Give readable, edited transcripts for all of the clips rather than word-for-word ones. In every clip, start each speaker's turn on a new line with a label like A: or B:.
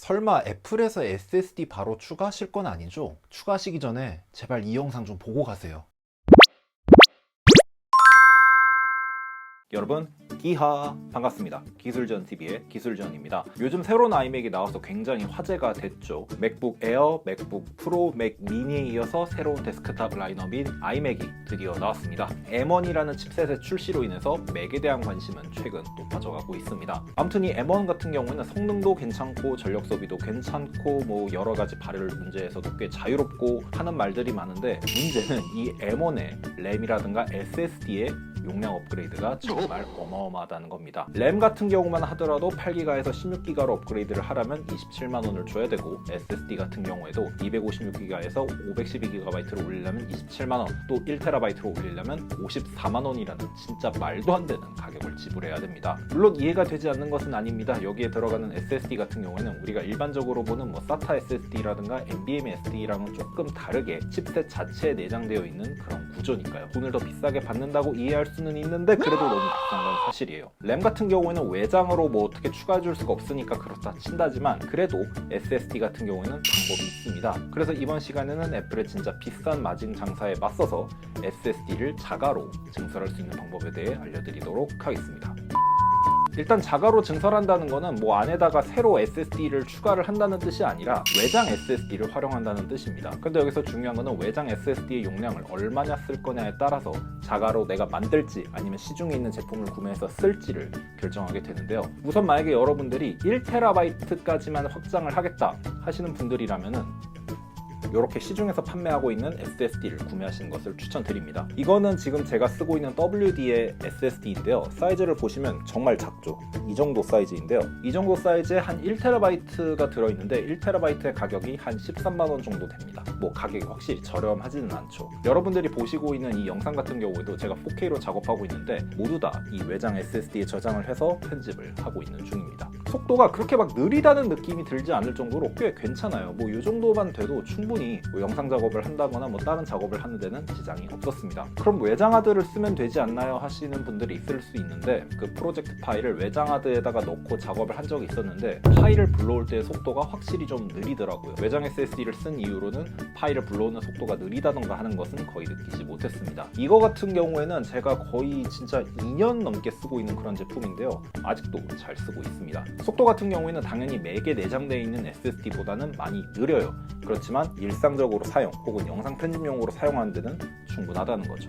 A: 설마 애플에서 SSD 바로 추가하실 건 아니죠? 추가하시기 전에 제발 이 영상 좀 보고 가세요. 여러분 기하 반갑습니다. 기술전TV의 기술전입니다. 요즘 새로운 아이맥이 나와서 굉장히 화제가 됐죠. 맥북 에어, 맥북 프로, 맥 미니에 이어서 새로운 데스크탑 라인업인 아이맥이 드디어 나왔습니다. M1이라는 칩셋의 출시로 인해서 맥에 대한 관심은 최근 높아져가고 있습니다. 아무튼 이 M1 같은 경우에는 성능도 괜찮고 전력 소비도 괜찮고 뭐 여러 가지 발열 문제에서도 꽤 자유롭고 하는 말들이 많은데, 문제는 이 M1의 램이라든가 SSD의 용량 업그레이드가 정말 어마어마하다는 겁니다. 램 같은 경우만 하더라도 8기가에서 16기가로 업그레이드를 하려면 27만 원을 줘야 되고, SSD 같은 경우에도 256기가에서 512GB로 올리려면 27만 원, 또 1TB로 올리려면 54만 원이라는 진짜 말도 안 되는 가격을 지불해야 됩니다. 물론 이해가 되지 않는 것은 아닙니다. 여기에 들어가는 SSD 같은 경우에는 우리가 일반적으로 보는 뭐 SATA SSD라든가 NVMe SSD랑은 조금 다르게 칩셋 자체에 내장되어 있는 그런 구조니까요. 돈을 더 비싸게 받는다고 이해할 수는 있는데 그래도 너무 비싼 건 사실이에요. 램 같은 경우에는 외장으로 뭐 어떻게 추가해 줄 수가 없으니까 그렇다 친다지만, 그래도 SSD 같은 경우에는 방법이 있습니다. 그래서 이번 시간에는 애플의 진짜 비싼 마진 장사에 맞서서 SSD를 자가로 증설할 수 있는 방법에 대해 알려드리도록 하겠습니다. 일단 자가로 증설한다는 거는 뭐 안에다가 새로 SSD를 추가를 한다는 뜻이 아니라 외장 SSD를 활용한다는 뜻입니다. 근데 여기서 중요한 거는 외장 SSD의 용량을 얼마나 쓸 거냐에 따라서 자가로 내가 만들지 아니면 시중에 있는 제품을 구매해서 쓸지를 결정하게 되는데요. 우선 만약에 여러분들이 1TB까지만 확장을 하겠다 하시는 분들이라면은 이렇게 시중에서 판매하고 있는 SSD를 구매하시는 것을 추천드립니다. 이거는 지금 제가 쓰고 있는 WD의 SSD인데요. 사이즈를 보시면 정말 작죠. 이 정도 사이즈인데요. 이 정도 사이즈에 한 1TB가 들어있는데 1TB의 가격이 한 13만 원 정도 됩니다. 뭐 가격이 확실히 저렴하지는 않죠. 여러분들이 보시고 있는 이 영상 같은 경우에도 제가 4K로 작업하고 있는데 모두 다 이 외장 SSD에 저장을 해서 편집을 하고 있는 중입니다. 속도가 그렇게 막 느리다는 느낌이 들지 않을 정도로 꽤 괜찮아요. 뭐 이 정도만 돼도 충분히 뭐 영상 작업을 한다거나 뭐 다른 작업을 하는 데는 지장이 없었습니다. 그럼 외장하드를 쓰면 되지 않나요? 하시는 분들이 있을 수 있는데, 그 프로젝트 파일을 외장하드에다가 넣고 작업을 한 적이 있었는데 파일을 불러올 때의 속도가 확실히 좀 느리더라고요. 외장 SSD를 쓴 이후로는 파일을 불러오는 속도가 느리다던가 하는 것은 거의 느끼지 못했습니다. 이거 같은 경우에는 제가 거의 진짜 2년 넘게 쓰고 있는 그런 제품인데요. 아직도 잘 쓰고 있습니다. 속도 같은 경우에는 당연히 맥에 내장되어 있는 SSD보다는 많이 느려요. 그렇지만 일상적으로 사용 혹은 영상 편집용으로 사용하는 데는 충분하다는 거죠.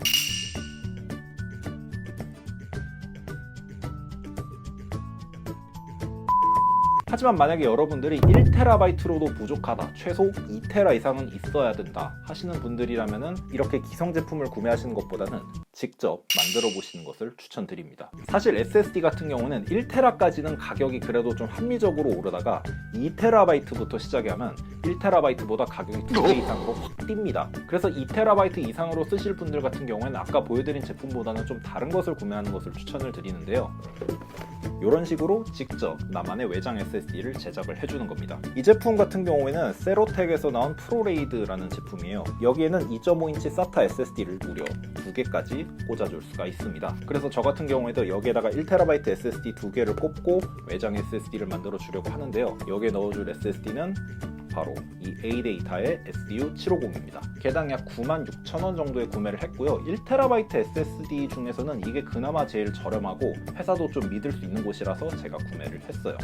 A: 하지만 만약에 여러분들이 1TB로도 부족하다, 최소 2TB 이상은 있어야 된다 하시는 분들이라면 이렇게 기성 제품을 구매하시는 것보다는 직접 만들어 보시는 것을 추천드립니다. 사실 SSD 같은 경우는 1TB까지는 가격이 그래도 좀 합리적으로 오르다가 2TB부터 시작이 하면 1TB보다 가격이 2배 이상으로 확 뜁니다. 그래서 2TB 이상으로 쓰실 분들 같은 경우에는 아까 보여드린 제품보다는 좀 다른 것을 구매하는 것을 추천을 드리는데요. 이런 식으로 직접 나만의 외장 SSD를 제작을 해주는 겁니다. 이 제품 같은 경우에는 세로텍에서 나온 프로레이드라는 제품이에요. 여기에는 2.5인치 SATA SSD를 무려 2개까지 꽂아줄 수가 있습니다. 그래서 저 같은 경우에도 여기에다가 1TB SSD 2개를 꼽고 외장 SSD를 만들어 주려고 하는데요. 여기에 넣어줄 SSD는 바로 이 A데이터의 SDU750입니다. 개당 약 96,000원 정도에 구매를 했고요. 1TB SSD 중에서는 이게 그나마 제일 저렴하고 회사도 좀 믿을 수 있는 곳이라서 제가 구매를 했어요.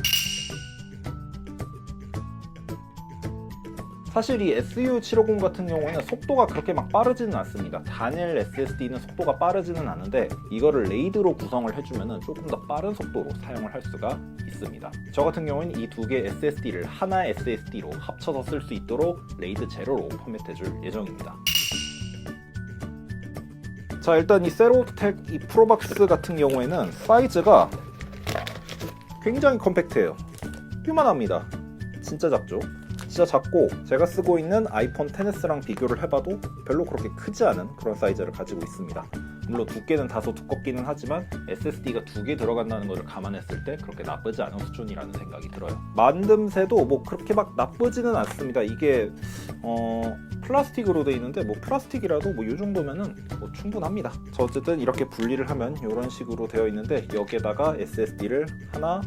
A: 사실 이 SU750 같은 경우에는 속도가 그렇게 막 빠르지는 않습니다. 단일 SSD는 속도가 빠르지는 않은데 이거를 레이드로 구성을 해주면 조금 더 빠른 속도로 사용을 할 수가 있습니다. 저 같은 경우는 이 두 개의 SSD를 하나의 SSD로 합쳐서 쓸 수 있도록 레이드 제로로 포맷해줄 예정입니다. 자, 일단 이 세로텍 이 프로박스 같은 경우에는 사이즈가 굉장히 컴팩트해요. 요만합니다. 진짜 작죠? 진짜 작고 제가 쓰고 있는 아이폰 XS랑 비교를 해봐도 별로 그렇게 크지 않은 그런 사이즈를 가지고 있습니다. 물론 두께는 다소 두껍기는 하지만 SSD가 2개 들어간다는 것을 감안했을 때 그렇게 나쁘지 않은 수준이라는 생각이 들어요. 만듦새도 뭐 그렇게 막 나쁘지는 않습니다. 이게 플라스틱으로 되어 있는데 뭐 플라스틱이라도 뭐 이 정도면은 뭐 충분합니다. 저 어쨌든 이렇게 분리를 하면 이런 식으로 되어 있는데 여기에다가 SSD를 하나,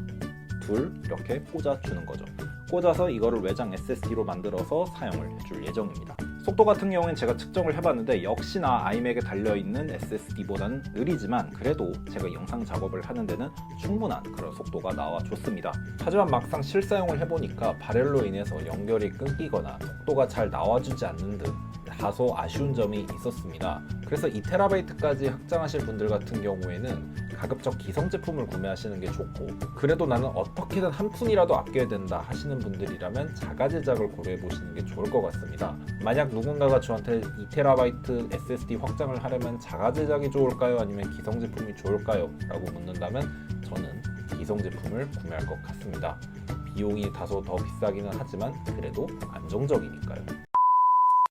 A: 둘 이렇게 꽂아주는 거죠. 꽂아서 이거를 외장 SSD로 만들어서 사용을 해줄 예정입니다. 속도 같은 경우엔 제가 측정을 해봤는데 역시나 아이맥에 달려있는 SSD보다는 느리지만 그래도 제가 영상 작업을 하는 데는 충분한 그런 속도가 나와줬습니다. 하지만 막상 실사용을 해보니까 발열로 인해서 연결이 끊기거나 속도가 잘 나와주지 않는 등 다소 아쉬운 점이 있었습니다. 그래서 2TB까지 확장하실 분들 같은 경우에는 가급적 기성 제품을 구매하시는 게 좋고, 그래도 나는 어떻게든 한 푼이라도 아껴야 된다 하시는 분들이라면 자가 제작을 고려해 보시는 게 좋을 것 같습니다. 만약 누군가가 저한테 2TB SSD 확장을 하려면 자가 제작이 좋을까요? 아니면 기성 제품이 좋을까요? 라고 묻는다면 저는 기성 제품을 구매할 것 같습니다. 비용이 다소 더 비싸기는 하지만 그래도 안정적이니까요.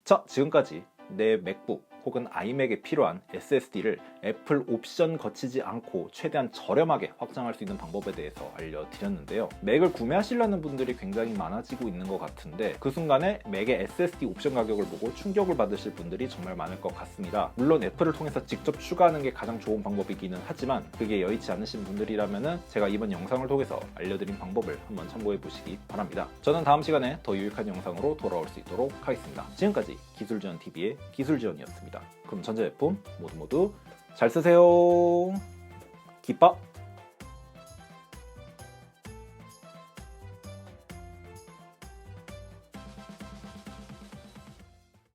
A: 자, 지금까지 내 맥북 혹은 아이맥에 필요한 SSD를 애플 옵션 거치지 않고 최대한 저렴하게 확장할 수 있는 방법에 대해서 알려드렸는데요. 맥을 구매하시려는 분들이 굉장히 많아지고 있는 것 같은데 그 순간에 맥의 SSD 옵션 가격을 보고 충격을 받으실 분들이 정말 많을 것 같습니다. 물론 애플을 통해서 직접 추가하는 게 가장 좋은 방법이기는 하지만 그게 여의치 않으신 분들이라면 제가 이번 영상을 통해서 알려드린 방법을 한번 참고해 보시기 바랍니다. 저는 다음 시간에 더 유익한 영상으로 돌아올 수 있도록 하겠습니다. 지금까지 기술지원TV의 기술지원이었습니다. 그럼 전자제품 모두 잘 쓰세요. 기빠!